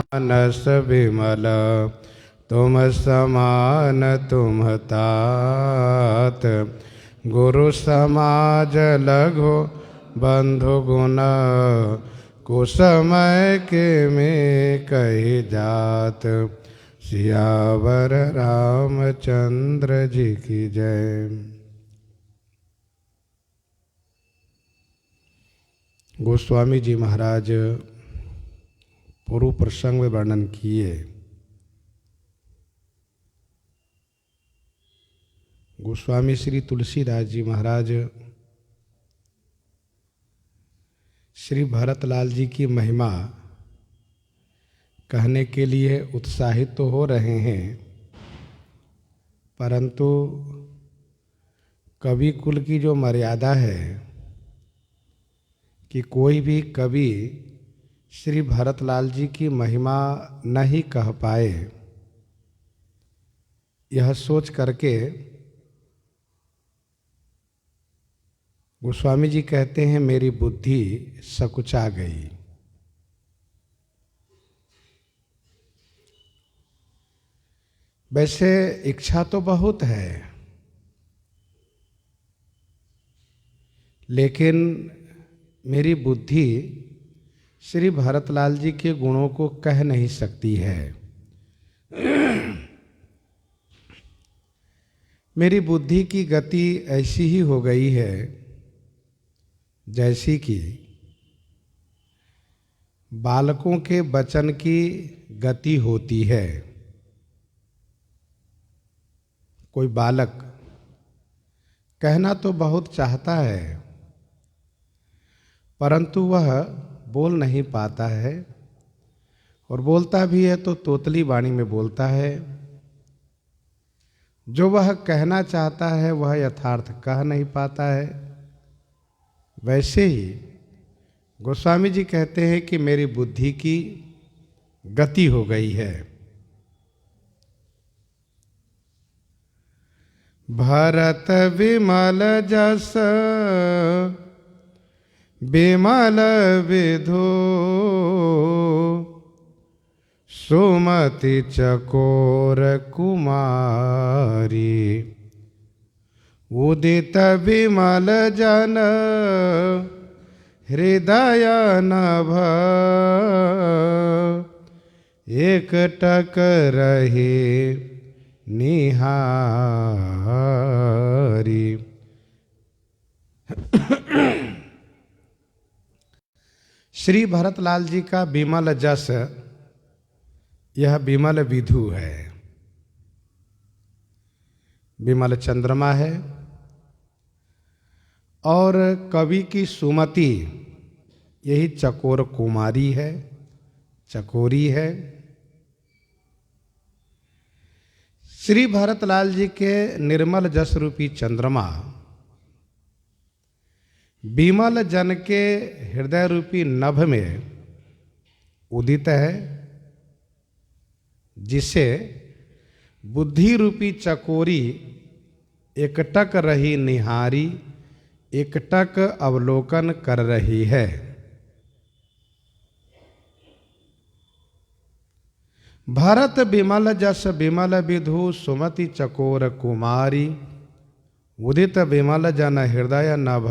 मानस विमल तुम समान तुम तात, गुरु समाज लघु बंधु गुण, कुसमय के में कही जात। सियावर रामचंद्र जी की जय। गोस्वामी जी महाराज पूर्व प्रसंग में वर्णन किए। गोस्वामी श्री तुलसीदास जी महाराज श्री भरतलाल जी की महिमा कहने के लिए उत्साहित तो हो रहे हैं, परंतु कवि कुल की जो मर्यादा है कि कोई भी कवि श्री भरतलाल जी की महिमा नहीं कह पाए, यह सोच करके गोस्वामी जी कहते हैं मेरी बुद्धि सकुचा गई। वैसे इच्छा तो बहुत है, लेकिन मेरी बुद्धि श्री भरतलाल जी के गुणों को कह नहीं सकती है। मेरी बुद्धि की गति ऐसी ही हो गई है जैसी कि बालकों के वचन की गति होती है। कोई बालक कहना तो बहुत चाहता है, परंतु वह बोल नहीं पाता है, और बोलता भी है तो तोतली वाणी में बोलता है। जो वह कहना चाहता है वह यथार्थ कह नहीं पाता है। वैसे ही गोस्वामी जी कहते हैं कि मेरी बुद्धि की गति हो गई है। भरत विमल जस विमल विधु, सुमति चकोर कुमारी, उदित विमल जन हृदय नभ, एक टक रहे निहारी। श्री भरतलाल जी का विमल जस, यह विमल विधु है, विमल चंद्रमा है, और कवि की सुमति यही चकोर कुमारी है, चकोरी है। श्री भरतलाल जी के निर्मल जस रूपी चंद्रमा विमल जन के हृदय रूपी नभ में उदित है, जिसे बुद्धि रूपी चकोरी एकटक रही निहारी, एकटक अवलोकन कर रही है। भरत विमल जस विमल विधु, सुमति चकोर कुमारी, उदित विमल जन हृदय नभ,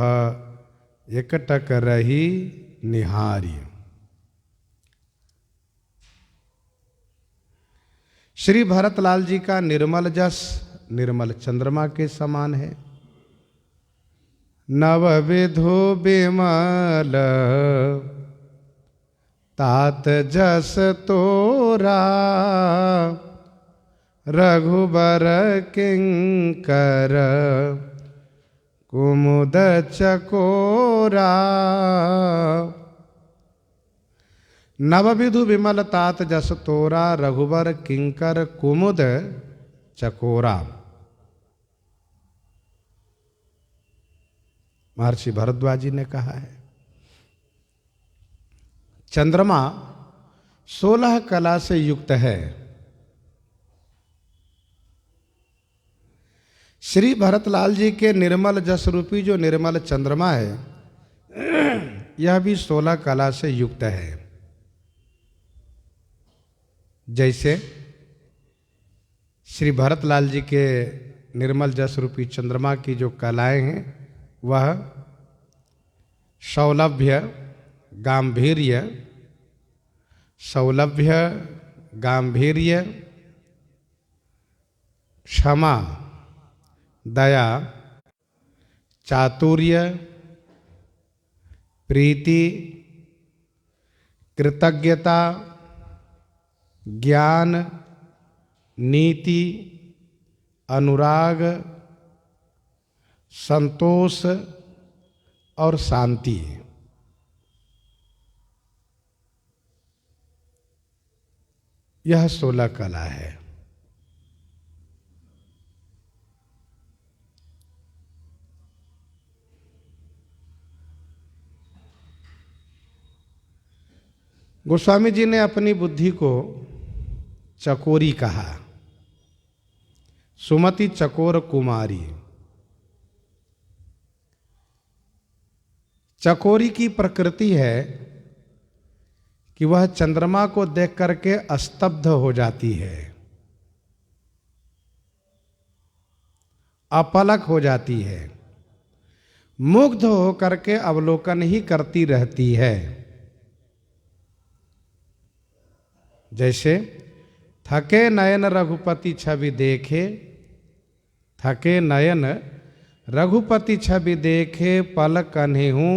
एकटक रही निहारी। श्री भरतलाल जी का निर्मल जस निर्मल चंद्रमा के समान है। नव विधु विमल तात जस तोरा, रघुबर किंकर कुमुद चकोरा। नवविधु विमल तात जस तोरा, रघुबर किंकर कुमुद चकोरा। महर्षि भरद्वाज जी ने कहा है, चंद्रमा 16 कला से युक्त है। श्री भरतलाल जी के निर्मल जस रूपी जो निर्मल चंद्रमा है, यह भी 16 कला से युक्त है। जैसे श्री भरतलाल जी के निर्मल जस रूपी चंद्रमा की जो कलाएं हैं वह सौलभ्य, गांभीर्य, सौलभ्य, गांभीर्य, क्षमा, दया, चातुर्य, प्रीति, कृतज्ञता, ज्ञान, नीति, अनुराग, संतोष और शांति। यह 16 कला है। गोस्वामी जी ने अपनी बुद्धि को चकोरी कहा, सुमति चकोर कुमारी। चकोरी की प्रकृति है कि वह चंद्रमा को देख करके स्तब्ध हो जाती है, अपलक हो जाती है, मुग्ध होकर के अवलोकन ही करती रहती है। जैसे थके नयन रघुपति छवि देखे, थके नयन रघुपति छवि देखे, पल कन्हु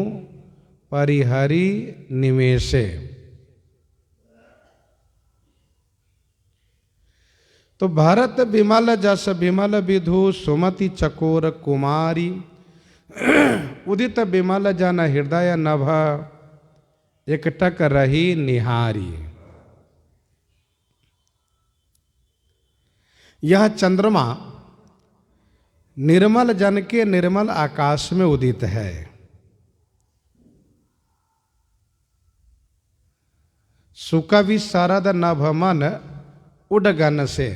परिहरि निमेषे। तो भरत विमल जस विमल विधु सुमति चकोर कुमारी, उदित विमल जन हृदय नभ एकटक रही निहारी। यह चंद्रमा निर्मल जन के निर्मल आकाश में उदित है। सुकवि शरद नभ मन उडगन से,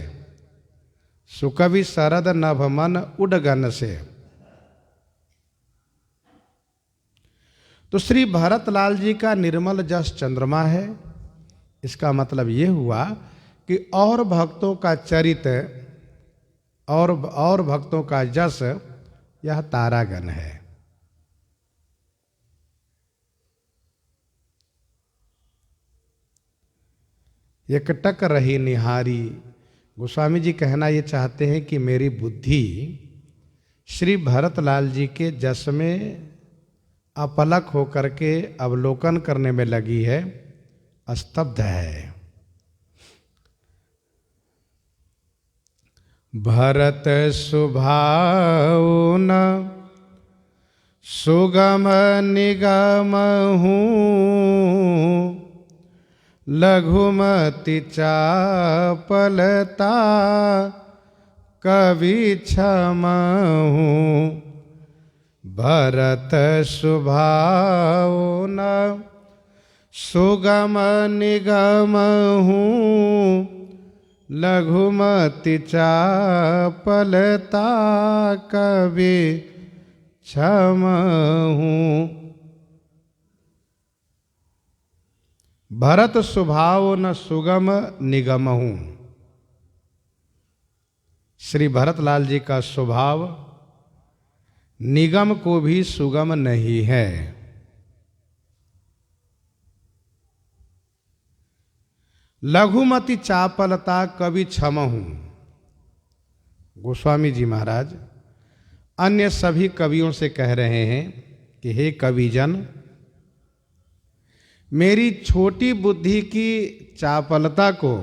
सुकवि शरद नभ मन उडगन से। तो श्री भरतलाल जी का निर्मल जस चंद्रमा है। इसका ये हुआ कि और भक्तों का चरित्र और भक्तों का जस यह तारागण है। एकटक रही निहारी। गोस्वामी जी कहना ये चाहते हैं कि मेरी बुद्धि श्री भरतलाल जी के जस में अपलक होकर के अवलोकन करने में लगी है, स्तब्ध है। भरत सुभाव न सुगम निगम हूँ, लघुमति चापलता कवि क्षम हूँ। भरत सुभाव न सुगम निगम हूँ, लघुमति चापलता कवि क्षम हूँ। भरत स्वभाव न सुगम निगम हूँ। श्री भरतलाल जी का स्वभाव निगम को भी सुगम नहीं है। लघुमति चापलता कवि क्षम हूँ। गोस्वामी जी महाराज अन्य सभी कवियों से कह रहे हैं कि हे कविजन, मेरी छोटी बुद्धि की चापलता को,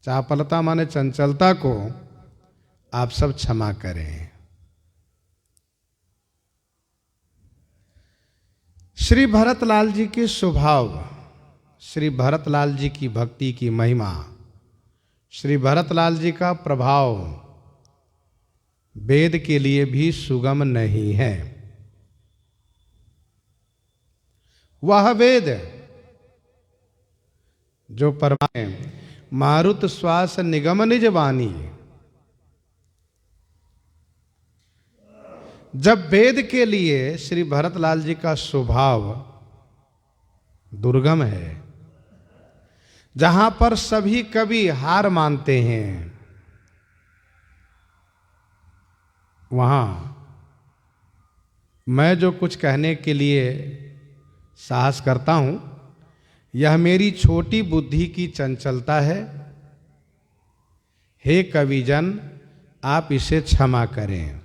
चापलता माने चंचलता को आप सब क्षमा करें। श्री भरतलाल जी के स्वभाव, श्री भरतलाल जी की भक्ति की महिमा, श्री भरतलाल जी का प्रभाव वेद के लिए भी सुगम नहीं है। वह वेद जो परमात्मा मारुत श्वास निगम निज वाणी, जब वेद के लिए श्री भरतलाल जी का स्वभाव दुर्गम है, जहां पर सभी कवि हार मानते हैं, वहां मैं जो कुछ कहने के लिए साहस करता हूं, यह मेरी छोटी बुद्धि की चंचलता है। हे कविजन, आप इसे क्षमा करें।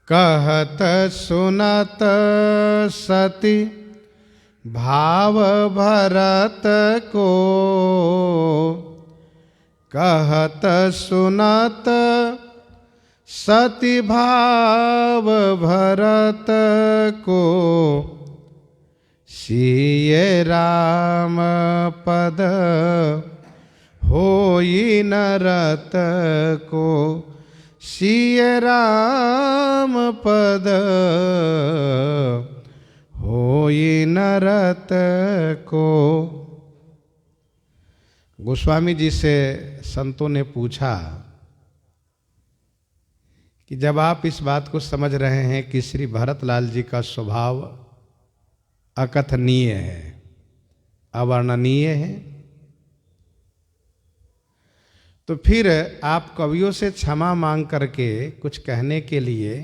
कहत सुनत सती भाव भरत को, कहत सुनत सती भाव भरत को, सिय राम पद होई नरत को, सिय राम पद होई नरत को। गोस्वामी जी से संतों ने पूछा कि जब आप इस बात को समझ रहे हैं कि श्री भरतलाल जी का स्वभाव अकथनीय है, अवर्णनीय है, तो फिर आप कवियों से क्षमा मांग करके कुछ कहने के लिए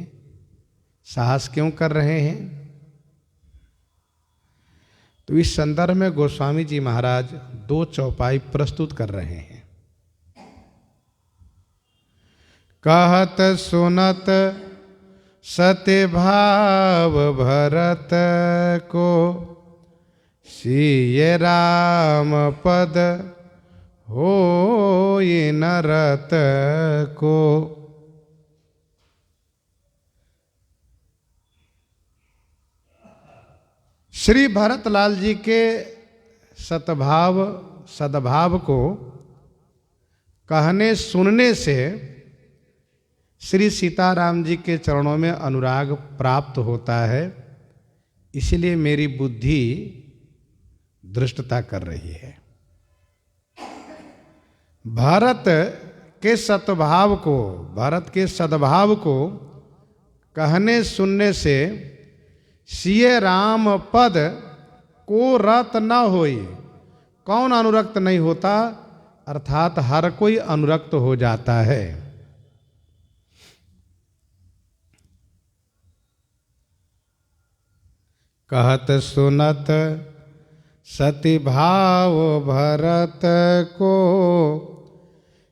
साहस क्यों कर रहे हैं? तो इस संदर्भ में गोस्वामी जी महाराज 2 चौपाई प्रस्तुत कर रहे हैं। कहत सुनत सत्य भाव भरत को, सिय राम पद होई नरत को। श्री भरतलाल जी के सद्भाव सद्भाव को कहने सुनने से श्री सीताराम जी के चरणों में अनुराग प्राप्त होता है, इसलिए मेरी बुद्धि दृष्टता कर रही है। भारत के सद्भाव को, भारत के सद्भाव को कहने सुनने से सिय राम पद को रत न होई। कौन अनुरक्त नहीं होता? अर्थात हर कोई अनुरक्त हो जाता है। कहत सुनत सती भाव भरत को,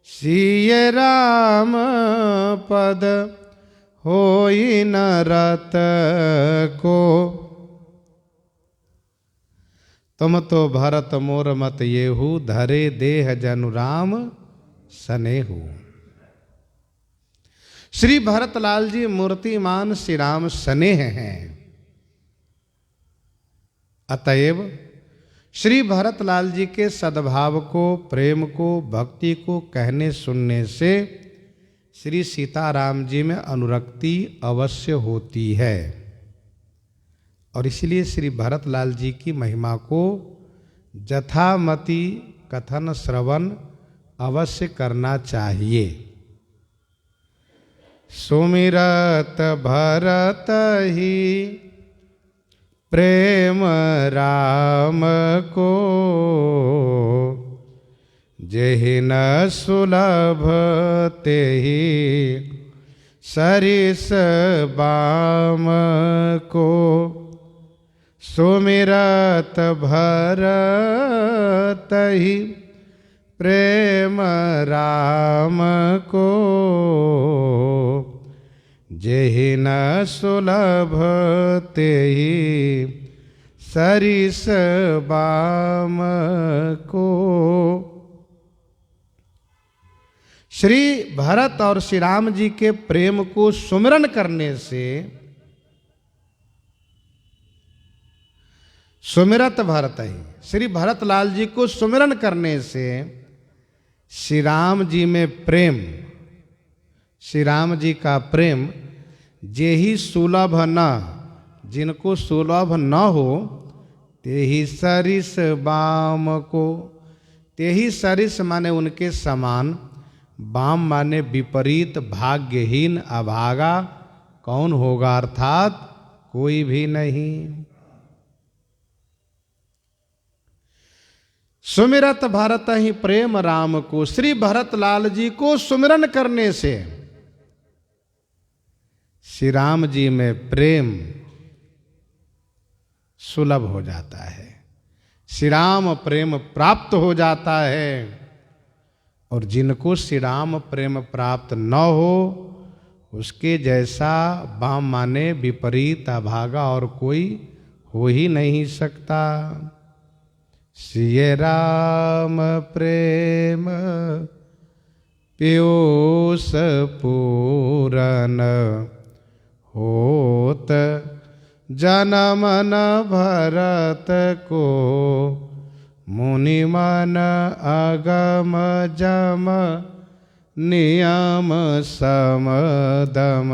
सिय राम पद होई नरत को। तुम तो भरत मोर मत येहू, धरे देह जनु राम सनेहू। श्री भरतलाल जी मूर्तिमान श्री राम सनेह हैं। अतएव श्री भरतलाल जी के सद्भाव को, प्रेम को, भक्ति को कहने सुनने से श्री सीताराम जी में अनुरक्ति अवश्य होती है। और इसलिए श्री भरतलाल जी की महिमा को जथामति कथन श्रवण अवश्य करना चाहिए। सुमिरत भरत ही प्रेम राम को, जेहि न सुलभ तेहि सरिस बाम को। सुमिरत भरत ही प्रेम राम को, जेहि न सुलभ तेहि सरिस बाम को। श्री भरत और श्री राम जी के प्रेम को सुमिरन करने से, सुमिरत भरत ही, श्री भरतलाल जी को सुमिरन करने से श्री राम जी में प्रेम, श्री राम जी का प्रेम जेहि सुलभ न, जिनको सुलभ न हो, तेहि सरिस बाम को। तेहि सरिस माने उनके समान, वाम माने विपरीत, भाग्यहीन, अभागा कौन होगा, अर्थात कोई भी नहीं। सुमिरत भरत ही प्रेम राम को, श्री भरत लाल जी को सुमिरन करने से श्री राम जी में प्रेम सुलभ हो जाता है, श्री राम प्रेम प्राप्त हो जाता है। और जिनको श्री राम प्रेम प्राप्त न हो, उसके जैसा वाम माने विपरीत, अभागा और कोई हो ही नहीं सकता। श्री राम प्रेम पीयूष पूरन, होत जनम न भरत को, मुनि मन अगम जम, नियम समदम,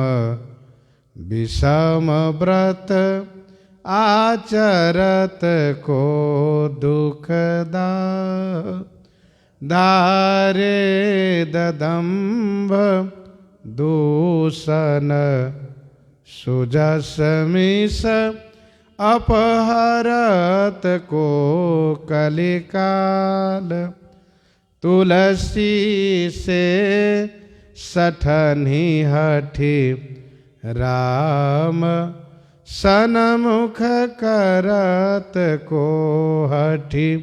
विषम व्रत आचरत को, दुखदा धारे ददम्भ दूषण, सुजस मिस अपहरत को, कलिकाल तुलसी से सठनी हठी, राम सनमुख करत को हठी,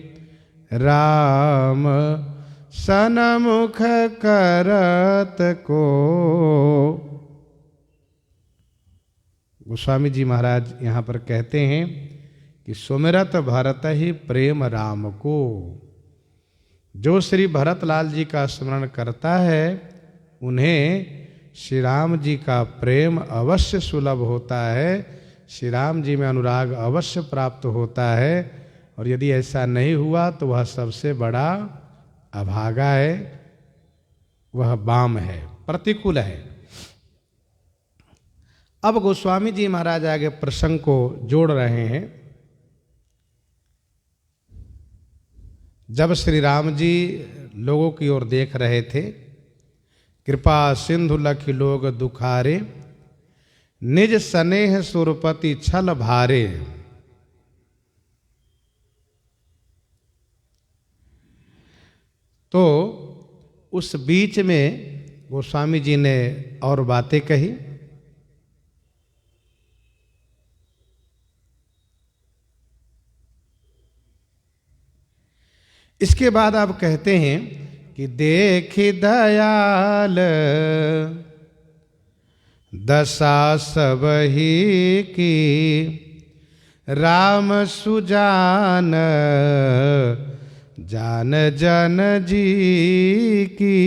राम सनमुख करत को। गोस्वामी जी महाराज यहाँ पर कहते हैं कि सुमिरत भरत ही प्रेम राम को, जो श्री भरत लाल जी का स्मरण करता है उन्हें श्री राम जी का प्रेम अवश्य सुलभ होता है, श्री राम जी में अनुराग अवश्य प्राप्त होता है। और यदि ऐसा नहीं हुआ तो वह सबसे बड़ा अभागा है, वह वाम है, प्रतिकूल है। अब गोस्वामी जी महाराज आगे प्रसंग को जोड़ रहे हैं। जब श्री राम जी लोगों की ओर देख रहे थे, कृपा सिंधु लखि लोग दुखारे, निज स्नेह सुरपति छल भारे। तो उस बीच में गोस्वामी जी ने और बातें कही। इसके बाद आप कहते हैं कि देखि दयाल दशा सब ही की, राम सुजान जान जन जी की।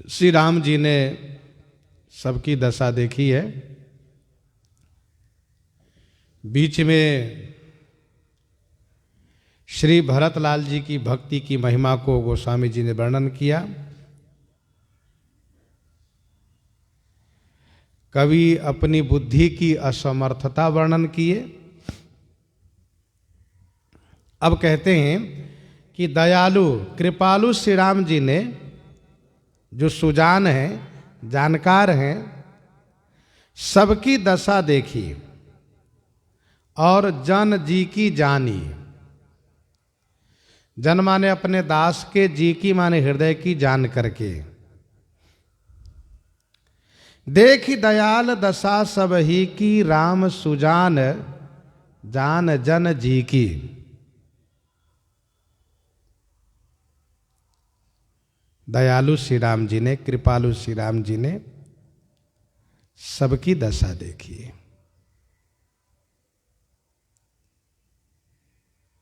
श्री राम जी ने सबकी दशा देखी है। बीच में श्री भरत लाल जी की भक्ति की महिमा को गोस्वामी जी ने वर्णन किया। कवि अपनी बुद्धि की असमर्थता वर्णन किए। अब कहते हैं कि दयालु कृपालु श्री राम जी ने, जो सुजान हैं, जानकार हैं, सबकी दशा देखी और जन जी की जानी। जन माने अपने दास के, जी की माने हृदय की जान करके। देखी दयाल दशा सब ही की, राम सुजान जान जन जी की। दयालु श्री राम जी ने, कृपालु श्री राम जी ने सबकी दशा देखी।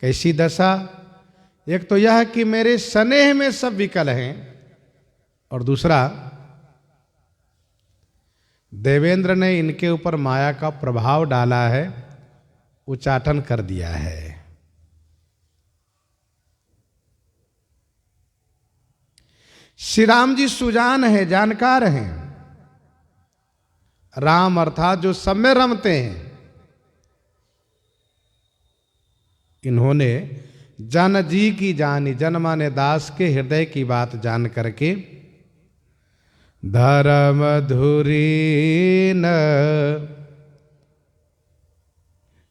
कैसी दशा? एक तो यह कि मेरे स्नेह में सब विकल हैं, और दूसरा देवेंद्र ने इनके ऊपर माया का प्रभाव डाला है, उच्चाटन कर दिया है। श्री राम जी सुजान है, जानकार हैं। राम अर्थात जो सब में रमते हैं, इन्होंने जन जी की जानी, जन माने दास के हृदय की बात जान करके धर्म धुरी न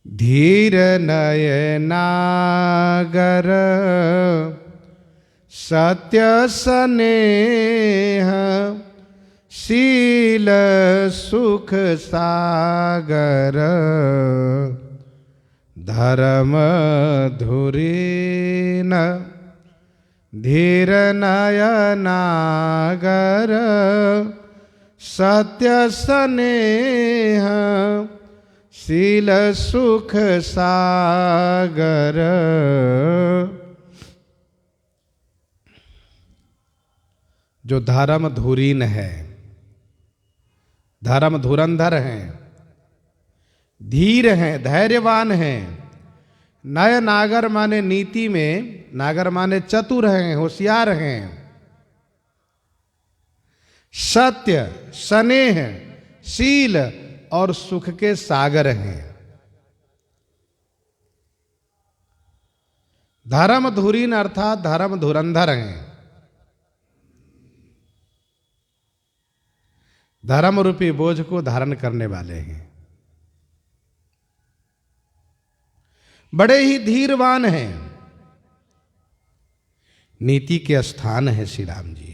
धीर नय नागर सत्य स्नेह शील सुख सागर धर्म धुरी न धीर नय नागर सत्य स्नेह शील सुख सागर। जो धर्म धुरीन है, धर्म धुरंधर हैं, धीर हैं, धैर्यवान हैं। नय नागर माने नीति में, नागर माने चतुर हैं, होशियार हैं। सत्य स्नेह शील और सुख के सागर हैं। धर्म धुरीन अर्थात धर्म धुरंधर हैं। धर्म रूपी बोझ को धारण करने वाले हैं। बड़े ही धीरवान हैं। नीति के स्थान है श्री राम जी।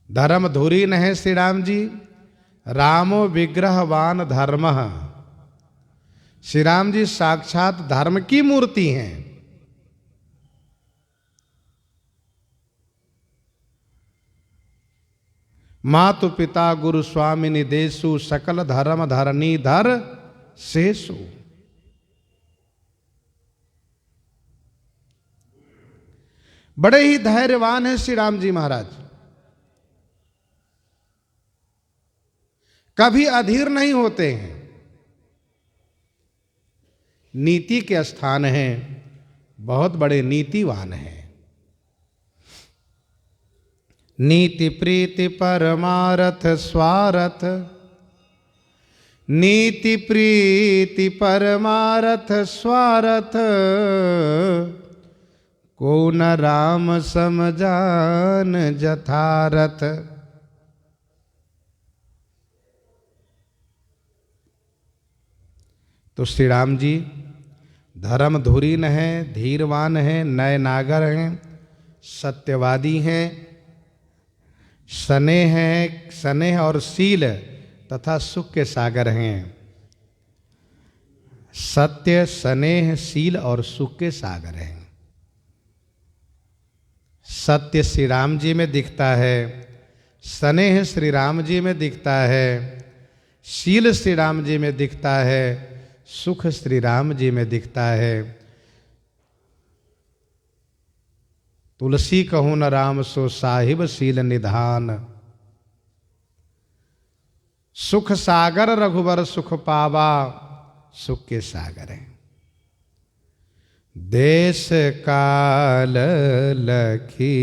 धर्म धुरीन है श्री राम जी। रामो विग्रहवान धर्म। श्री राम जी साक्षात धर्म की मूर्ति हैं। मातु पिता गुरु स्वामिनी देशु सकल धर्म धरणी धर शेषु। बड़े ही धैर्यवान हैं श्री राम जी महाराज। कभी अधीर नहीं होते हैं। नीति के स्थान हैं, बहुत बड़े नीतिवान हैं। नीति प्रीति परमारथ स्वारथ, नीति प्रीति परमारथ स्वारथ, को न राम समझान जथारथ। तो श्री राम जी धर्म धुरीन हैं, धीरवान हैं, नय नागर हैं, सत्यवादी हैं, स्नेह और शील तथा सुख के सागर हैं। सत्य स्नेह शील और सुख के सागर हैं। सत्य श्री राम जी में दिखता है, स्नेह श्री राम जी में दिखता है, शील श्री राम जी में दिखता है, सुख श्री राम जी में दिखता है। तुलसी कहूँ न राम सो साहिब शील निधान, सुख सागर रघुबर सुख पावा, सुख के सागर हैं। देश काल लखी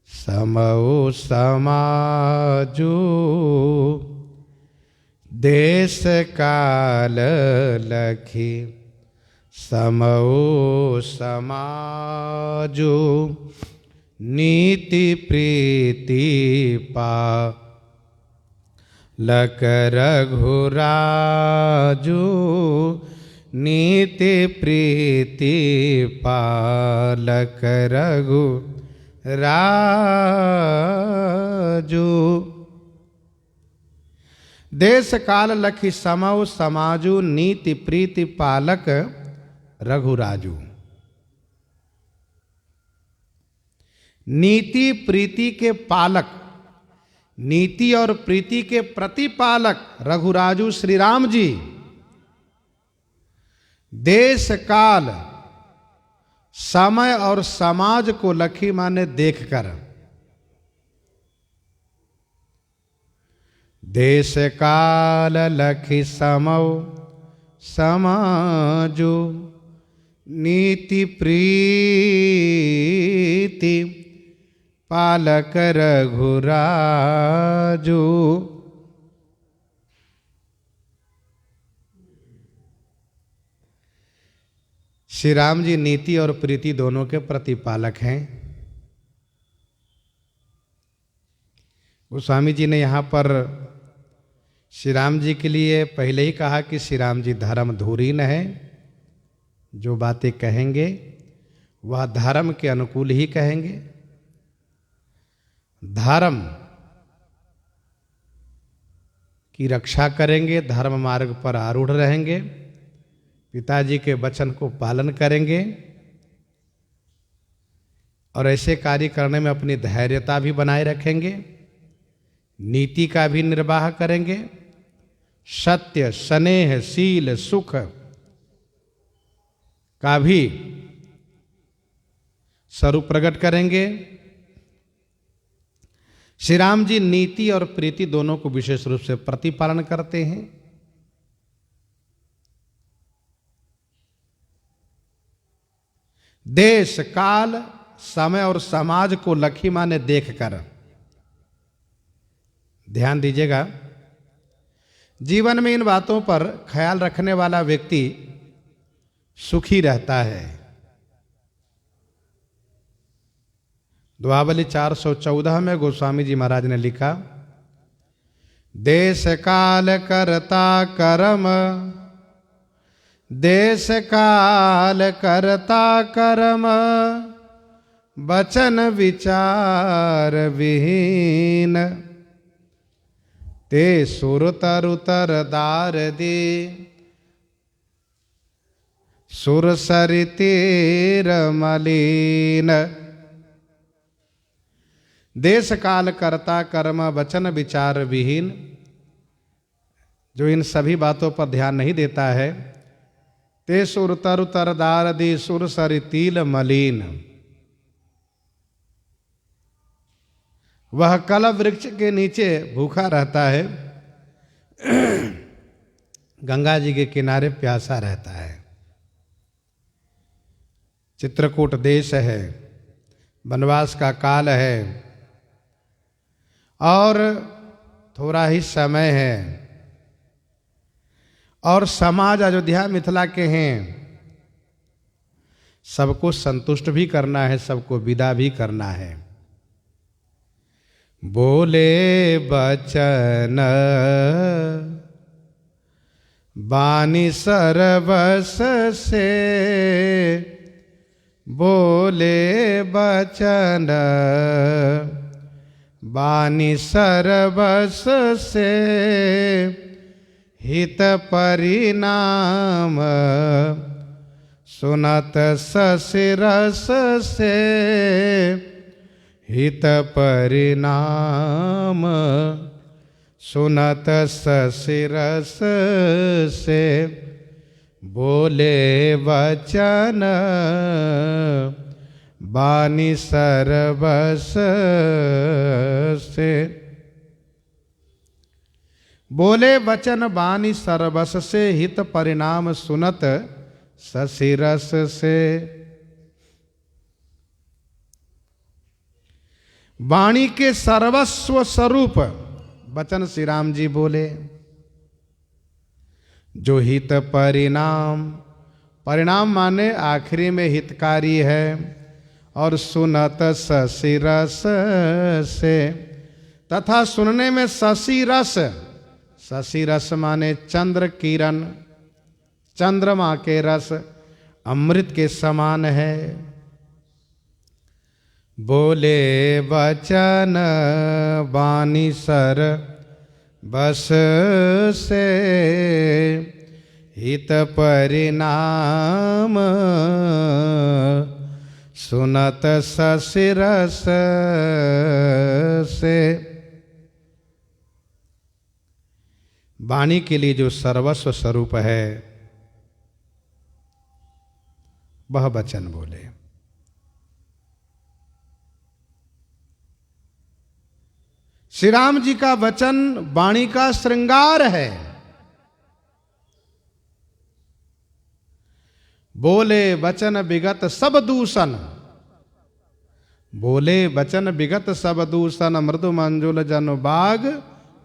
समऊ समाजू, देश काल लखी समऊ समाजू, नीति प्रीति पालक रघुराजू, नीति प्रीति पालक रघुराजू। देश काल लखी समऊ समाजू, नीति प्रीति पालक रघुराजू। नीति प्रीति के पालक, नीति और प्रीति के प्रतिपालक रघुराजू श्री राम जी। देश काल समय और समाज को लखी माने देखकर, देश काल लखी समौ समाजो, नीति प्रीति पालक रघुराजू। श्री राम जी नीति और प्रीति दोनों के प्रतिपालक हैं। गोस्वामी जी ने यहाँ पर श्री राम जी के लिए पहले ही कहा कि श्री राम जी धर्म धुरीन है, जो बातें कहेंगे वह धर्म के अनुकूल ही कहेंगे, धर्म की रक्षा करेंगे, धर्म मार्ग पर आरूढ़ रहेंगे, पिताजी के वचन को पालन करेंगे और ऐसे कार्य करने में अपनी धैर्यता भी बनाए रखेंगे, नीति का भी निर्वाह करेंगे, सत्य, स्नेह, शील, सुख का भी स्वरूप प्रकट करेंगे। श्री राम जी नीति और प्रीति दोनों को विशेष रूप से प्रतिपालन करते हैं। देश, काल, समय और समाज को लखी मां ने देखकर, ध्यान दीजिएगा, जीवन में इन बातों पर ख्याल रखने वाला व्यक्ति सुखी रहता है। दुआवली 414 में गोस्वामी जी महाराज ने लिखा, देश काल करता कर्म, देश काल करता कर्म, वचन विचार विहीन, ते सुर तरु तर दार दे, सुर सरितेर मलिन। देश काल कर्ता कर्म वचन विचार विहीन, जो इन सभी बातों पर ध्यान नहीं देता है, ते सुर तरु तर दार दे, सुर सरितील मलिन, वह कल वृक्ष के नीचे भूखा रहता है, गंगा जी के किनारे प्यासा रहता है। चित्रकूट देश है, वनवास का काल है और थोड़ा ही समय है, और समाज अयोध्या मिथिला के हैं, सबको संतुष्ट भी करना है, सबको विदा भी करना है। बोले बचन बानी सरबस से, बोले बचन बानी सरबस से, हित परिणाम सुनत ससिरस से, हित परिणाम सुनत ससिरस से, बोले वचन बानी सरबस से। बोले वचन बानी सरबस से, हित परिणाम सुनत ससिरस से। वाणी के सर्वस्व स्वरूप वचन श्री राम जी बोले, जो हित परिणाम, परिणाम माने आखिरी में हितकारी है, और सुनत ससिरस से, तथा सुनने में ससिरस, ससिरस माने चंद्र किरण, चंद्रमा के रस अमृत के समान है। बोले वचन बानी सर बस से, हित परिणाम सुनत ससिरस से। वाणी के लिए जो सर्वस्व स्वरूप है वह वचन बोले। श्री राम जी का वचन वाणी का श्रृंगार है। बोले वचन विगत सब दूषण, बोले वचन विगत सब दूषण, मृदु मंजुल जन बाग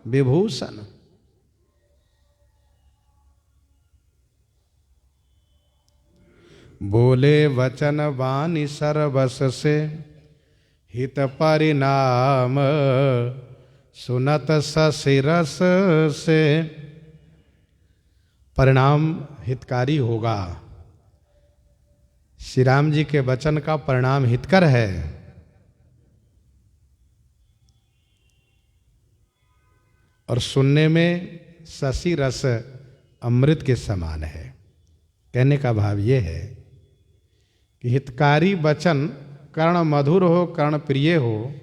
विभूषण। बोले वचन वाणी सरबस से, हित परिणाम सुनत सशिरस से। परिणाम हितकारी होगा। श्री राम जी के वचन का परिणाम हितकर है। और सुनने में शशि रस अमृत के समान है। कहने का भाव ये है कि हितकारी वचन कर्ण मधुर हो, कर्ण प्रिय हो,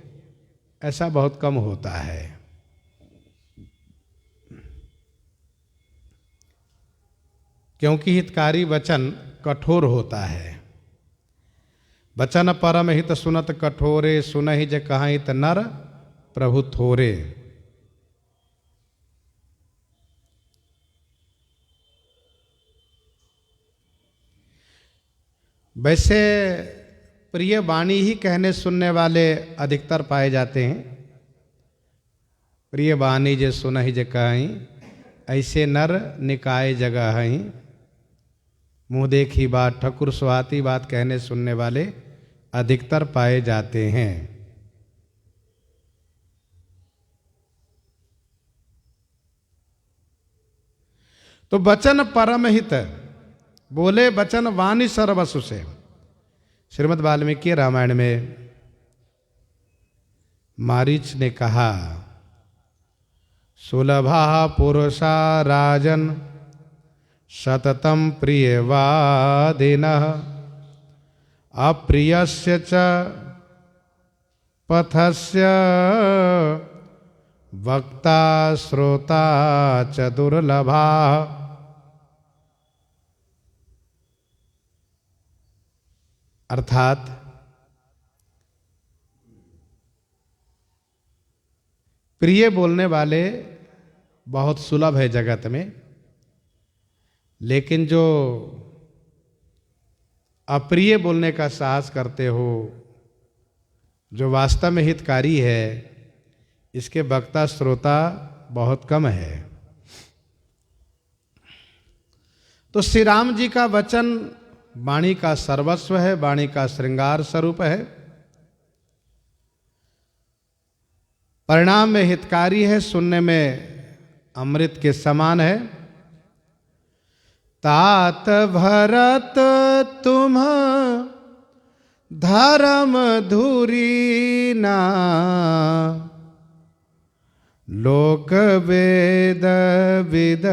ऐसा बहुत कम होता है। क्योंकि हितकारी वचन कठोर होता है। वचन परम हित सुनत कठोरे, सुनहि जे कहाँ हित नर प्रभु थोरे। वैसे प्रिय वाणी ही कहने सुनने वाले अधिकतर पाए जाते हैं। प्रिय वाणी जे सुनहि जे कहीं, ऐसे नर निकाय जगह हैं। मुँह देखी बात ठकुर सुहाती बात कहने सुनने वाले अधिकतर पाए जाते हैं। तो वचन परम हित, बोले वचन वाणी सर्वसु से। श्रीमद् वाल्मीकि रामायण में मारीच ने कहा, सुलभा पुरुषा राजन सततम प्रियवादिनः, अप्रियस्य च पथस्य वक्ता श्रोता च दुर्लभा। अर्थात प्रिय बोलने वाले बहुत सुलभ है जगत में, लेकिन जो अप्रिय बोलने का साहस करते हो, जो वास्तव में हितकारी है, इसके वक्ता श्रोता बहुत कम है। तो श्री राम जी का वचन वाणी का सर्वस्व है, वाणी का श्रृंगार स्वरूप है। परिणाम में हितकारी है, सुनने में अमृत के समान है। तात भरत तुम धर्म धुरी ना, लोक वेद विद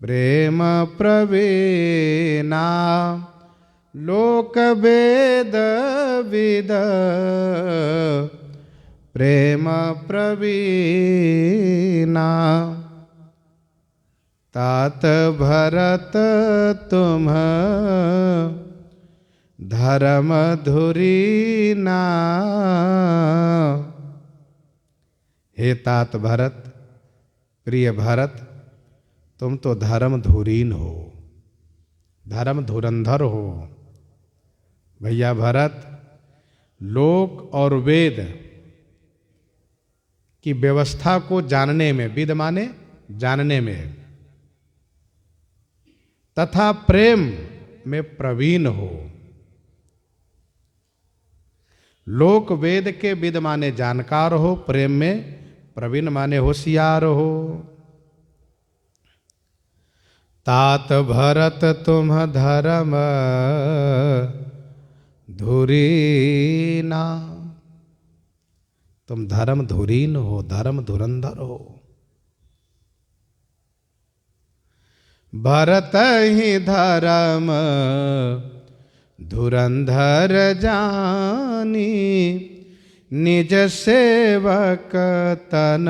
प्रेम प्रवीणा। लोक वेद विद प्रेम प्रवीणा। तात भरत तुम धर्म धुरी ना। हे तात भरत, प्रिय भरत, तुम तो धर्म धुरीन हो, धर्म धुरंधर हो। भैया भरत, लोक और वेद की व्यवस्था को जानने में, विद माने जानने में, तथा प्रेम में प्रवीण हो। लोक वेद के विद माने जानकार हो, प्रेम में प्रवीण माने होशियार हो। तात भरत तुम धर्म धुरीना। तुम धर्म धुरीन हो, धर्म धुरंधर हो। भरत ही धर्म धुरंधर जानी, निज सेवक तन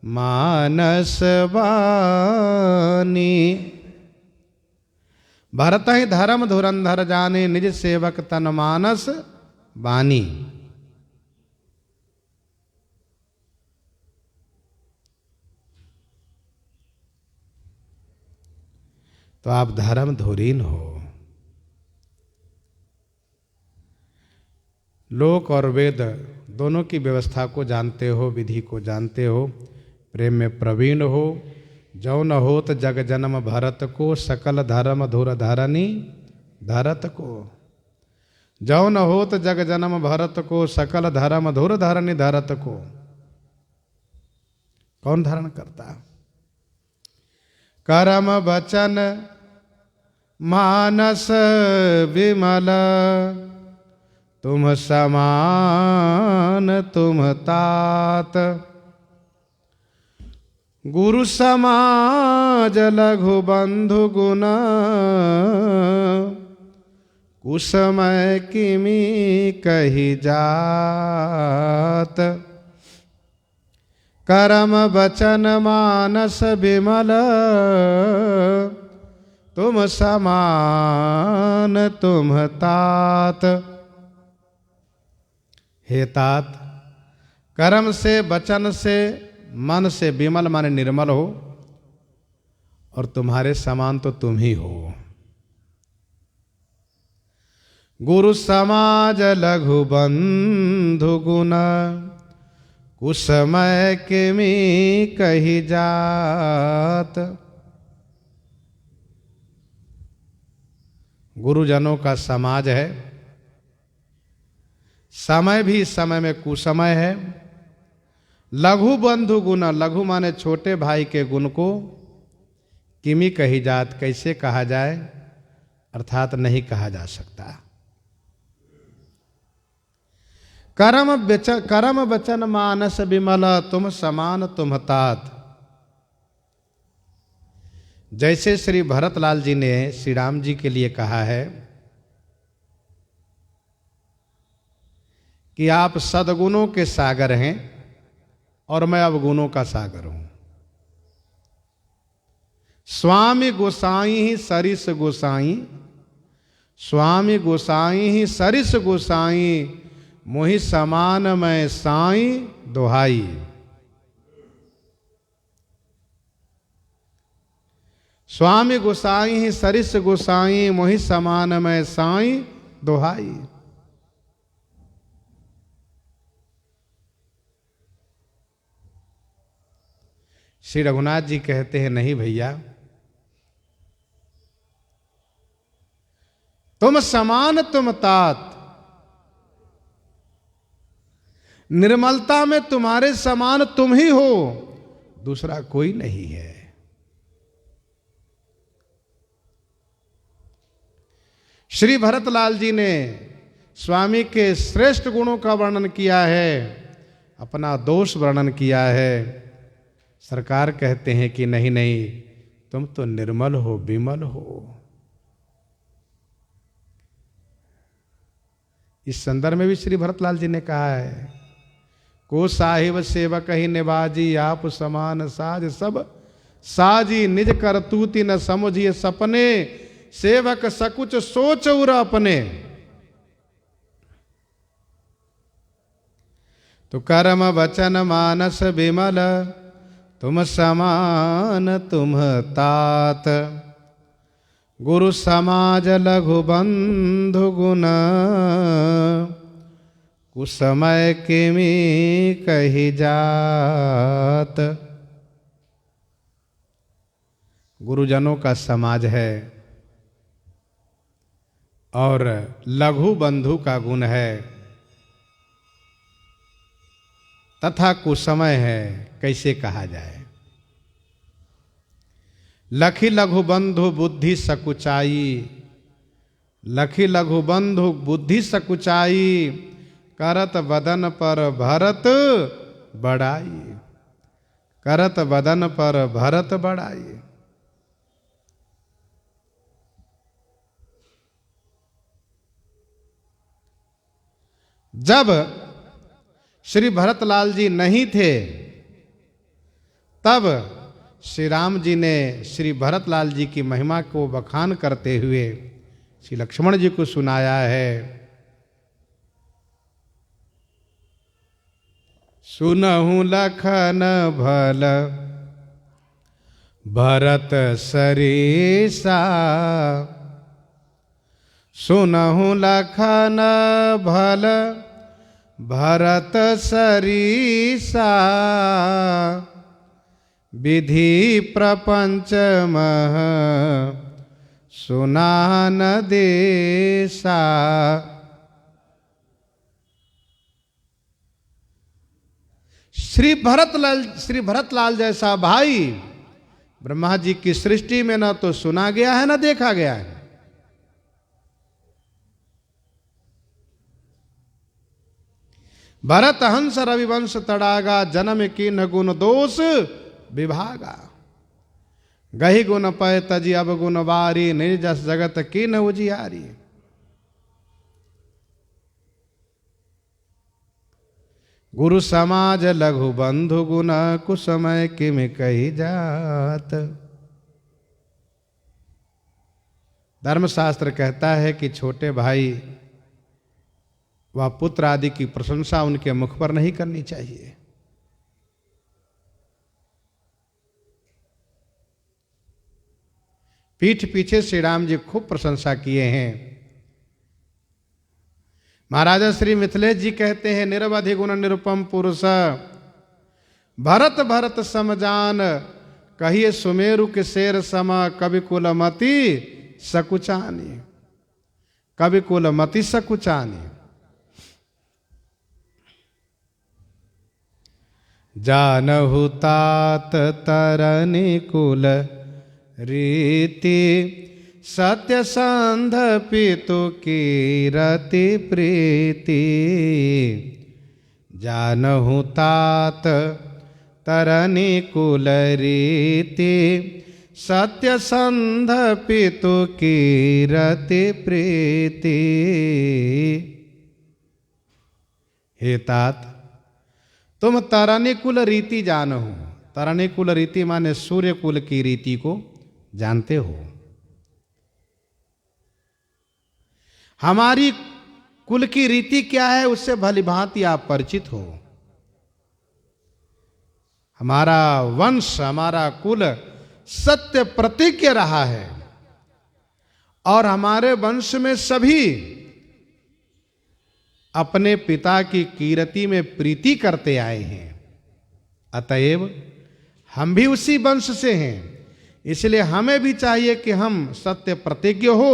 मानस वानी। भरत ही धर्म धुरंधर जाने, निज सेवक तन मानस वानी। तो आप धर्म धुरीन हो। लोक और वेद दोनों की व्यवस्था को जानते हो, विधि को जानते हो, प्रेम में प्रवीण हो, जो न होत जग जन्म भरत को, सकल धर्म धुर धरनी धरत को। जो न होत जग जन्म भरत को, सकल धर्म धुर धरनी धरत को। कौन धारण करता? कर्म वचन मानस विमल, तुम समान तुम तात। गुरु समाज लघु बंधु गुण, कुसमय किमी कही जात। कर्म वचन मानस विमल, तुम समान तुम तात। हे तात, कर्म से वचन से मन से विमल माने निर्मल हो, और तुम्हारे समान तो तुम ही हो। गुरु समाज लघु बंधु गुण, कुसमय किमी कही जात। गुरुजनों का समाज है, समय भी समय में कुसमय है। लघु बंधु गुण, लघु माने छोटे भाई के गुण को किमी कही जात, कैसे कहा जाए, अर्थात नहीं कहा जा सकता। कर्म वचन मानस विमल, तुम समान तुम तात। जैसे श्री भरतलाल जी ने श्री राम जी के लिए कहा है कि आप सद्गुणों के सागर हैं और मैं अवगुणों का सागर हूं। स्वामी गोसाई ही सरिस गोसाई, स्वामी गोसाई ही सरिस गोसाई, मोहि समान मैं साई दोहाई। स्वामी गोसाई ही सरिस गोसाई, मोहि समान मैं साई दोहाई। श्री रघुनाथ जी कहते हैं, नहीं भैया, तुम समान तुम तात। निर्मलता में तुम्हारे समान तुम ही हो, दूसरा कोई नहीं है। श्री भरतलाल जी ने स्वामी के श्रेष्ठ गुणों का वर्णन किया है, अपना दोष वर्णन किया है। सरकार कहते हैं कि नहीं नहीं, तुम तो निर्मल हो, विमल हो। इस संदर्भ में भी श्री भरतलाल जी ने कहा है, को साहिब सेवक ही निभाजी, आप समान साज सब साजी। निज करतूति न समझिए सपने, सेवक सकुच सोच उर अपने। तो कर्म वचन मानस विमल, तुम समान तुम तात। गुरु समाज लघु बंधु गुण, कुसमय किमी कही जात। गुरुजनों का समाज है और लघु बंधु का गुण है, तथा कुसमय है, कैसे कहा जाए। लखी लघु बंधु बुद्धि सकुचाई, लखी लघु बंधु बुद्धि सकुचाई। करत बदन पर भरत बड़ाई, करत बदन पर भरत बड़ाई। जब श्री भरतलाल जी नहीं थे, तब श्री राम जी ने श्री भरतलाल जी की महिमा को बखान करते हुए श्री लक्ष्मण जी को सुनाया है। सुनहु लखन भल भरत सरीसा, सुनहु लखन भल भरत सरीसा। विधि प्रपंच मह सुना न देसा। श्री भरतलाल जैसा भाई ब्रह्मा जी की सृष्टि में न तो सुना गया है न देखा गया है। भरत हंस रविवंश तड़ागा, जन्म की न गुण दोष विभागा। गही गुण पय तजी अब गुण वारी, निज जस जगत की न उजियारी। गुरु समाज लघु बंधु गुण, कुसमय किम कही जात। धर्मशास्त्र कहता है कि छोटे भाई व पुत्र आदि की प्रशंसा उनके मुख पर नहीं करनी चाहिए। पीठ पीछे श्री राम जी खूब प्रशंसा किए हैं। महाराजा श्री मिथिलेश जी कहते हैं, निरवधि गुण निरुपम पुरुष, भरत भरत समजान, कहिए सुमेरु के शेर सम, कवि कुलमति सकुचानी। कवि कुलमति सकुचानी। जानहु तात तरनि कुल रीति, सत्य संध पितु की रति प्रीति। जानहु तात तरनि कुल रीति, सत्य संध पितु की रति प्रीति। हे तात, तुम तरनि कुल रीति जानहु। तरनि कुल रीति माने सूर्य कुल की रीति को जानते हो। हमारी कुल की रीति क्या है उससे भलीभांति आप परिचित हो। हमारा वंश, हमारा कुल सत्य प्रतिज्ञ रहा है और हमारे वंश में सभी अपने पिता की कीर्ति में प्रीति करते आए हैं। अतएव हम भी उसी वंश से हैं, इसलिए हमें भी चाहिए कि हम सत्य प्रतिज्ञ हो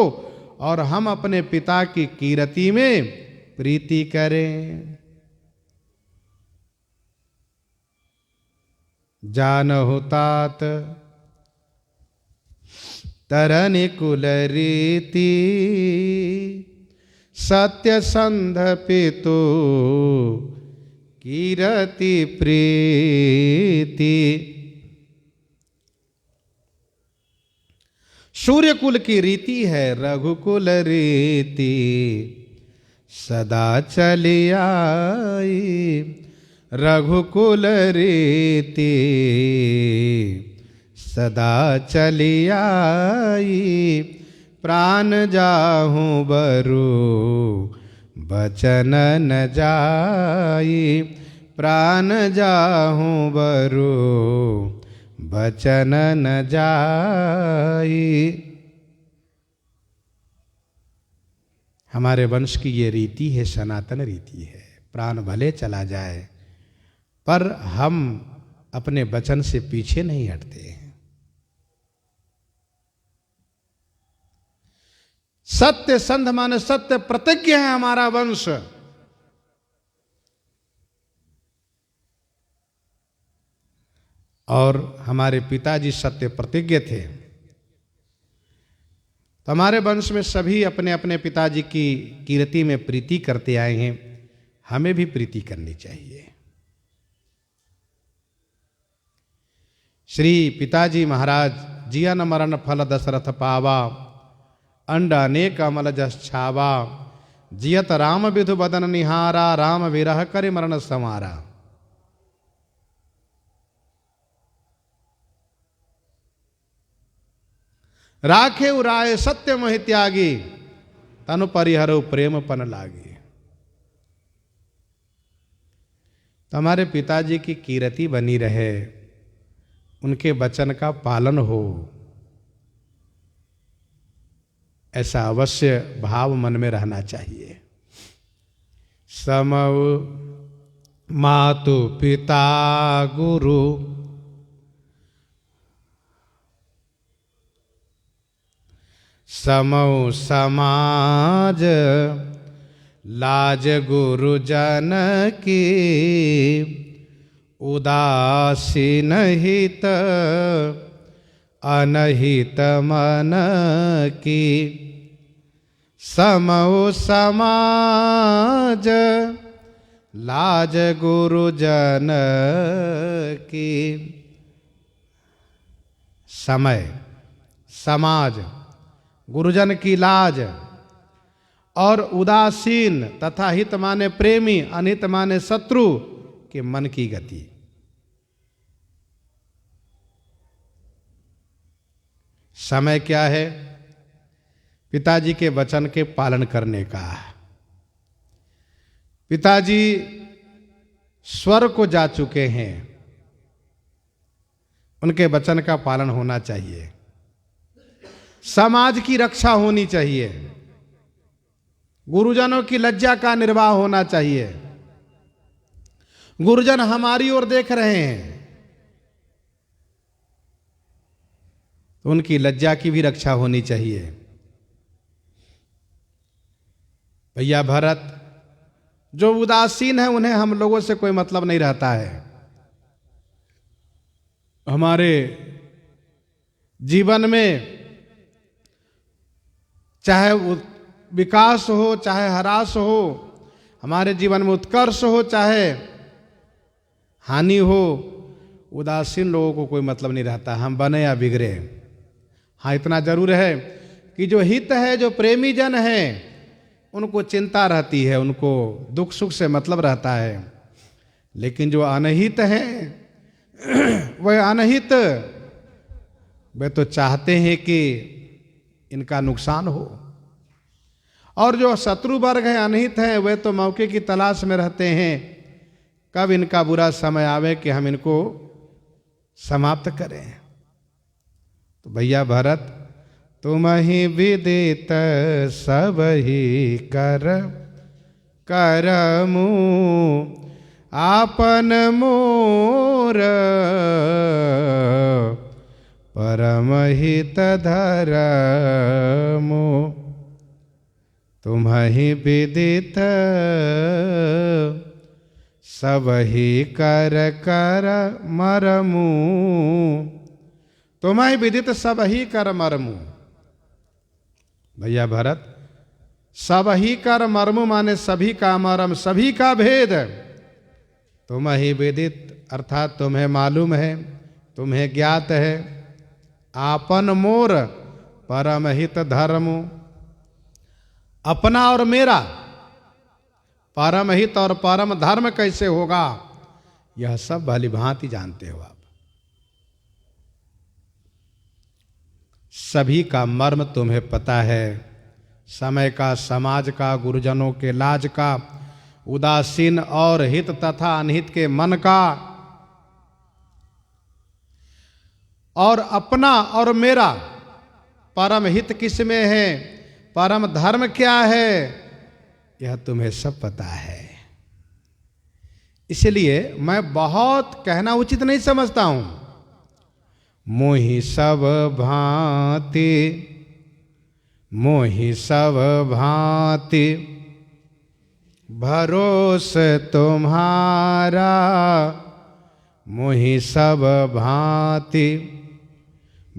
और हम अपने पिता की कीर्ति में प्रीति करें। जानहु तात तरनि कुल रीति, सत्य संध पितु कीरति प्रीति। सूर्य कुल की रीति है रघुकुल रीति, सदा चली आई। रघुकुल रीति सदा चली आई, प्राण जाहूं बरु बचन न जाई। प्राण जाहूं बरु बचन न जाई। हमारे वंश की ये रीति है, सनातन रीति है। प्राण भले चला जाए पर हम अपने वचन से पीछे नहीं हटते हैं। सत्य संध माने सत्य प्रतिज्ञ है हमारा वंश। और हमारे पिताजी सत्य प्रतिज्ञ थे, तो हमारे वंश में सभी अपने अपने पिताजी की कीर्ति में प्रीति करते आए हैं। हमें भी प्रीति करनी चाहिए। श्री पिताजी महाराज जियन मरण फल दशरथ पावा, अंड अनेक अमल जस छावा। जियत राम विधु बदन निहारा, राम विरह करे मरण समारा। राखे उराए सत्य मोहि त्यागी, तनु परिहरो प्रेम पन लागी। तो हमारे पिताजी की कीर्ति बनी रहे, उनके वचन का पालन हो, ऐसा अवश्य भाव मन में रहना चाहिए। समव मातु पिता गुरु, समौ समाज लाज गुरुजन की, उदासीन हित अनहित मन की। समौ समाज लाज गुरुजन की। समय, समाज, गुरुजन की लाज और उदासीन तथा हित माने प्रेमी, अनित माने शत्रु के मन की गति। समय क्या है? पिताजी के वचन के पालन करने का। पिताजी स्वर्ग को जा चुके हैं, उनके वचन का पालन होना चाहिए। समाज की रक्षा होनी चाहिए, गुरुजनों की लज्जा का निर्वाह होना चाहिए। गुरुजन हमारी ओर देख रहे हैं तो उनकी लज्जा की भी रक्षा होनी चाहिए। भैया भरत जो उदासीन है उन्हें हम लोगों से कोई मतलब नहीं रहता है। हमारे जीवन में चाहे विकास हो चाहे ह्रास हो, हमारे जीवन में उत्कर्ष हो चाहे हानि हो, उदासीन लोगों को कोई मतलब नहीं रहता, हम बने या बिगड़े। हाँ, इतना जरूर है कि जो हित है, जो प्रेमी जन है, उनको चिंता रहती है, उनको दुख सुख से मतलब रहता है। लेकिन जो अनहित हैं वह अनहित, वे तो चाहते हैं कि इनका नुकसान हो। और जो शत्रु वर्ग हैं, अनहित हैं, वे तो मौके की तलाश में रहते हैं, कब इनका बुरा समय आवे कि हम इनको समाप्त करें। तो भैया भरत तुम ही विदित सब ही कर करमु, आपन मोर परम हित धरमु। तुम ही विदित सब ही कर कर मरमु। तुम ही विदित सब ही कर मरमु। भैया भरत, सब ही कर मरमु माने सभी का मरम, सभी का भेद। तुम ही विदित अर्थात तुम्हें मालूम है, तुम्हें ज्ञात है। आपन मोर परम हित धर्मु, अपना और मेरा परम हित और परम धर्म कैसे होगा, यह सब भली भांति जानते हो आप। सभी का मर्म तुम्हें पता है, समय का, समाज का, गुरुजनों के लाज का, उदासीन और हित तथा अनहित के मन का। और अपना और मेरा परम हित किस में है, परम धर्म क्या है, यह तुम्हें सब पता है। इसलिए मैं बहुत कहना उचित नहीं समझता हूं। मोहि सब भांति, मोहि सब भांति भरोस तुम्हारा। मोहि सब भांति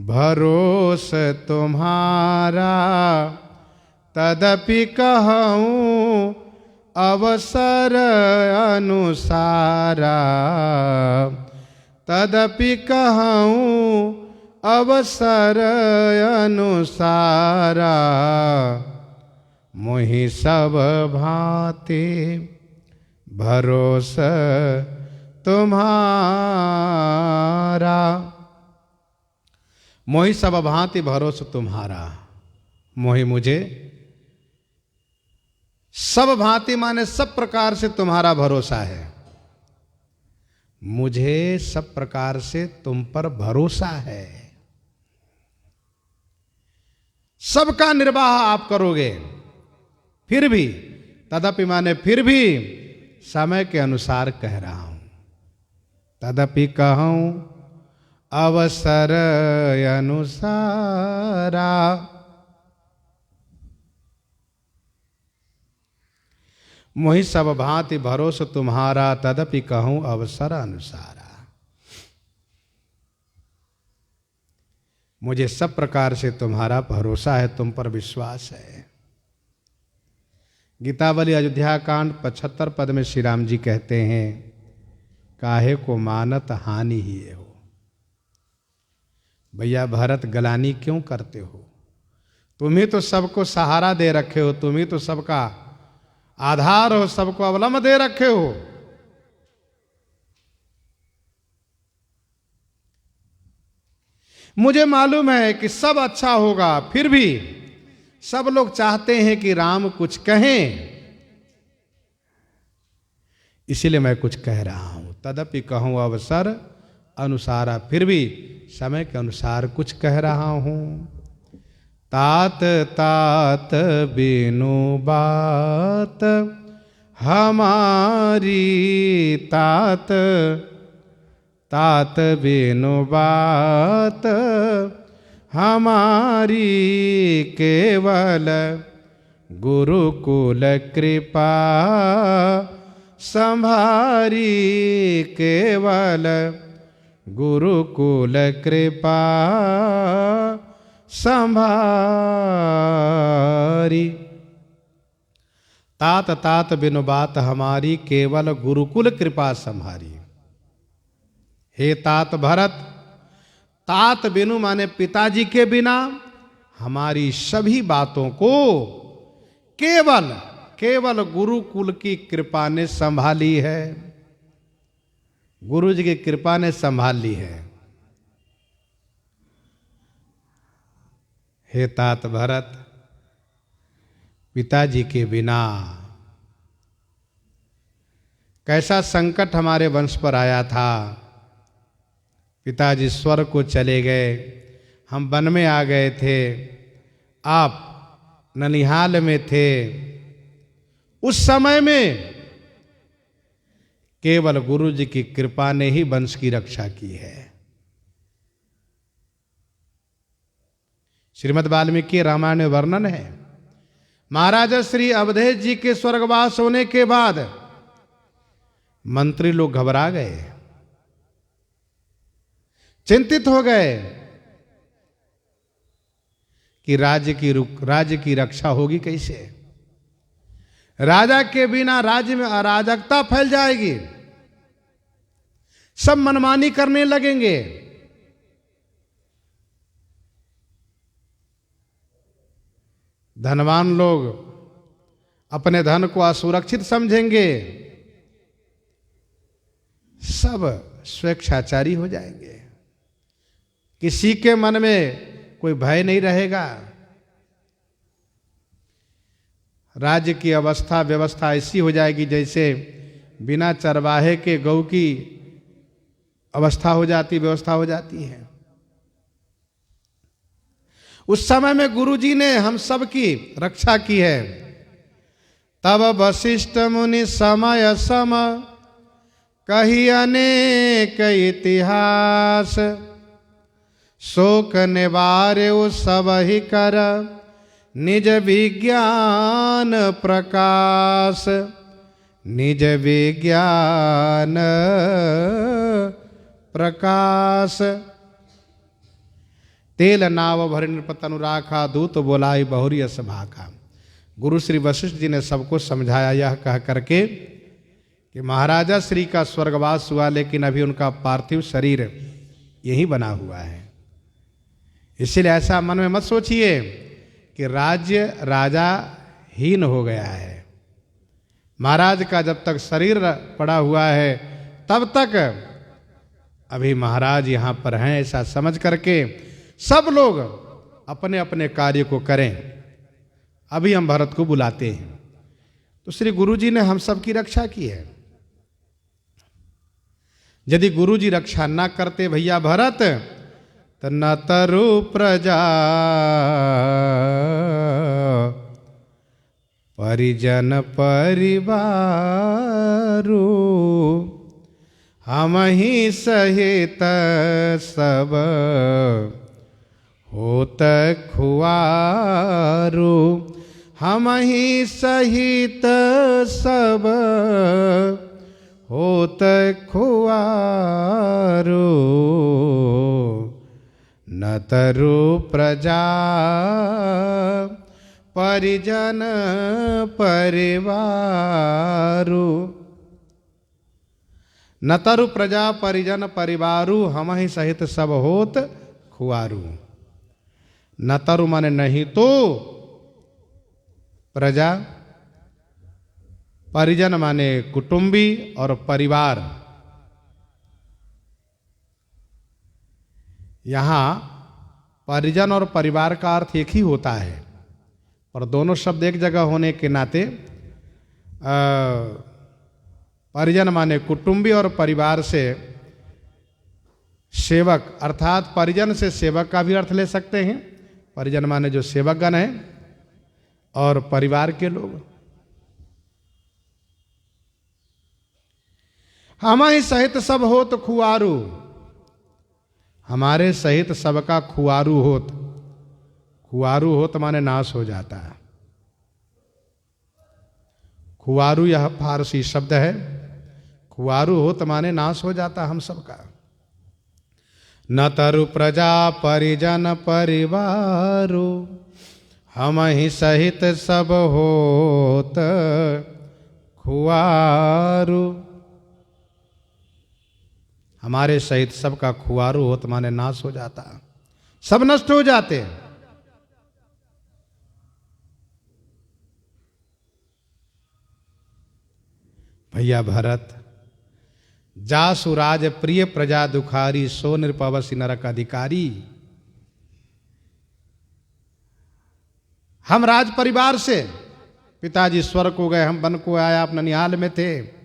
भरोस तुम्हारा। तदपि कहूँ अवसर अनुसारा। तदपि कहूँ अवसर अनुसारा। मोहि सब भांति भरोस तुम्हारा। मोहि सब भांति भरोस तुम्हारा। मोहि मुझे सब भांति माने सब प्रकार से तुम्हारा भरोसा है। मुझे सब प्रकार से तुम पर भरोसा है। सबका निर्वाह आप करोगे। फिर भी, तदपि माने फिर भी, समय के अनुसार कह रहा हूं। तदपि कहूं अवसर अनुसारा। मोहि सब भांति भरोस तुम्हारा, तदपि कहूँ अवसर अनुसारा। मुझे सब प्रकार से तुम्हारा भरोसा है, तुम पर विश्वास है। गीतावली अयोध्या कांड 75 पद में श्री राम जी कहते हैं, काहे को मानत हानि ही हो। भैया भरत गलानी क्यों करते हो? तुम ही तो सबको सहारा दे रखे हो, तुम ही तो सबका आधार हो, सबको अवलंब दे रखे हो। मुझे मालूम है कि सब अच्छा होगा, फिर भी सब लोग चाहते हैं कि राम कुछ कहें, इसीलिए मैं कुछ कह रहा हूं। तदपि कहूं अवसर अनुसारा, फिर भी समय के अनुसार कुछ कह रहा हूं। तात तात बिनु बात हमारी, तात तात बिनु बात हमारी, केवल गुरुकुल कृपा संभारी, केवल गुरुकुल कृपा संभारी। तात तात बिनु बात हमारी, केवल गुरुकुल कृपा संभारी। हे तात भरत, तात बिनु माने पिताजी के बिना हमारी सभी बातों को केवल केवल गुरुकुल की कृपा ने संभाली है, गुरु जी की कृपा ने संभाल ली है। हे तात भरत, पिताजी के बिना कैसा संकट हमारे वंश पर आया था। पिताजी स्वर्ग को चले गए, हम वन में आ गए थे, आप ननिहाल में थे। उस समय में केवल गुरु जी की कृपा ने ही वंश की रक्षा की है। श्रीमद् वाल्मीकि रामायण में वर्णन है, महाराजा श्री अवधेश जी के स्वर्गवास होने के बाद मंत्री लोग घबरा गए, चिंतित हो गए कि राज्य की रक्षा होगी कैसे। राजा के बिना राज्य में अराजकता फैल जाएगी, सब मनमानी करने लगेंगे। धनवान लोग अपने धन को असुरक्षित समझेंगे, सब स्वेच्छाचारी हो जाएंगे, किसी के मन में कोई भय नहीं रहेगा। राज्य की अवस्था व्यवस्था ऐसी हो जाएगी जैसे बिना चरवाहे के गौ की अवस्था हो जाती, व्यवस्था हो जाती है। उस समय में गुरुजी ने हम सब की रक्षा की है। तब वशिष्ठ मुनि समय सम कही अनेक इतिहास, शोक निवार्य सब ही कर निज विज्ञान प्रकाश, निज विज्ञान प्रकाश। तेल नाव भरि नृपत अनुराखा, दूत बोलाई बहुरी यश भाखा। गुरु श्री वशिष्ठ जी ने सबको समझाया यह कह करके कि महाराजा श्री का स्वर्गवास हुआ, लेकिन अभी उनका पार्थिव शरीर यही बना हुआ है। इसलिए ऐसा मन में मत सोचिए कि राज्य राजा हीन हो गया है। महाराज का जब तक शरीर पड़ा हुआ है तब तक अभी महाराज यहाँ पर हैं, ऐसा समझ करके सब लोग अपने अपने कार्य को करें। अभी हम भरत को बुलाते हैं। तो श्री गुरु जी ने हम सब की रक्षा की है। यदि गुरु जी रक्षा ना करते भैया भरत, तो न तरु प्रजा परिजन परिवारू, हम ही सहित सब होत खुआरू। हम ही सहित सब होत खुआरो, न तरु प्रजा परिजन परिवारु। न तरु प्रजा परिजन परिवारु, हम ही सहित सब होत खुआरू। न तरु माने नहीं तो, प्रजा, परिजन माने कुटुंबी और परिवार। यहां परिजन और परिवार का अर्थ एक ही होता है, पर दोनों शब्द एक जगह होने के नाते परिजन माने कुटुंबी और परिवार से सेवक, अर्थात परिजन से सेवक का भी अर्थ ले सकते हैं। परिजन माने जो सेवकगण हैं और परिवार के लोग। हम ही सहित सब होत खुआरू, हमारे सहित सबका खुआरू होत। खुआरू होत माने नाश हो जाता है। खुआरू यह फारसी शब्द है। खुआरू होत माने नाश हो जाता हम सबका। न तरु प्रजा परिजन परिवारो, हम ही सहित सब होत खुआरू। हमारे सहित सबका खुआरू होत माने नाश हो जाता, सब नष्ट हो जाते। भैया भरत, जासु राज प्रिय प्रजा दुखारी, सो नृपवसी नरक अधिकारी। हम राज परिवार से, पिताजी स्वर्ग को गए, हम वन को आया, आप ननिहाल में थे।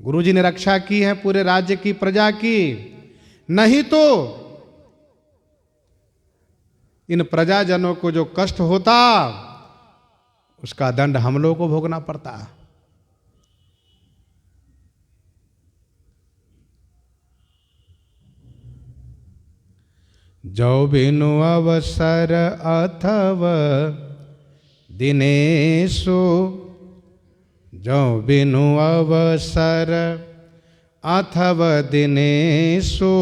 गुरुजी ने रक्षा की है पूरे राज्य की, प्रजा की। नहीं तो इन प्रजाजनों को जो कष्ट होता, उसका दंड हम लोगों को भोगना पड़ता। जो बिनु अवसर अथव दिनेशु, जो बिनु अवसर अथव दिनेशु,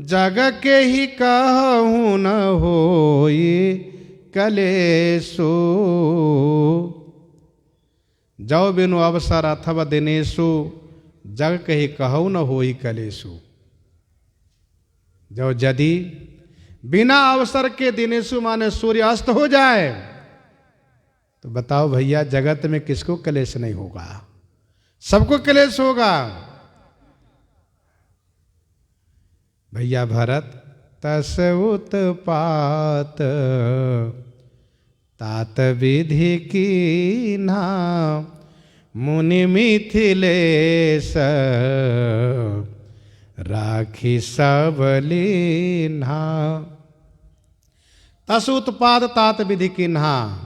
जग के ही कहूँ न होई कलेशु। जो बिनु अवसर अथव दिनेशु, जग के ही कहूँ न होई कलेशु। जो यदि बिना अवसर के दिनेशु माने सूर्य अस्त हो जाए, तो बताओ भैया जगत में किसको क्लेश नहीं होगा? सबको क्लेश होगा। भैया भरत, तस उत्पात तात विधि की ना, मुनि मिथिलेश राखी सबलीन्हा। तस उत्पाद तात विधि किन्हा।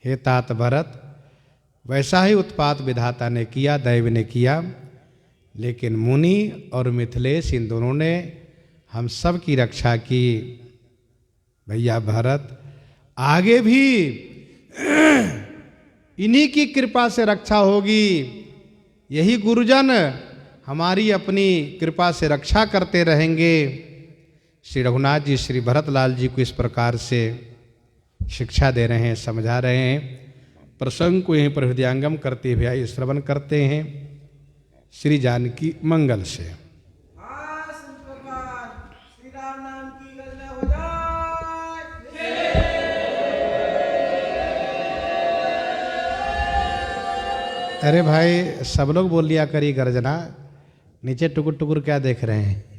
हे तात भरत, वैसा ही उत्पात विधाता ने किया, दैव ने किया, लेकिन मुनि और मिथिलेश इन दोनों ने हम सब की रक्षा की। भैया भरत, आगे भी इन्हीं की कृपा से रक्षा होगी। यही गुरुजन हमारी अपनी कृपा से रक्षा करते रहेंगे। श्री रघुनाथ जी श्री भरतलाल जी को इस प्रकार से शिक्षा दे रहे हैं, समझा रहे हैं। प्रसंग को यहीं पर हृदयांगम करते हुए आइए श्रवण करते हैं श्री जानकी मंगल से। श्री राम नाम की गजल हो जाए। अरे भाई सब लोग बोल लिया करी गर्जना, नीचे टुकुर टुकुर क्या देख रहे हैं?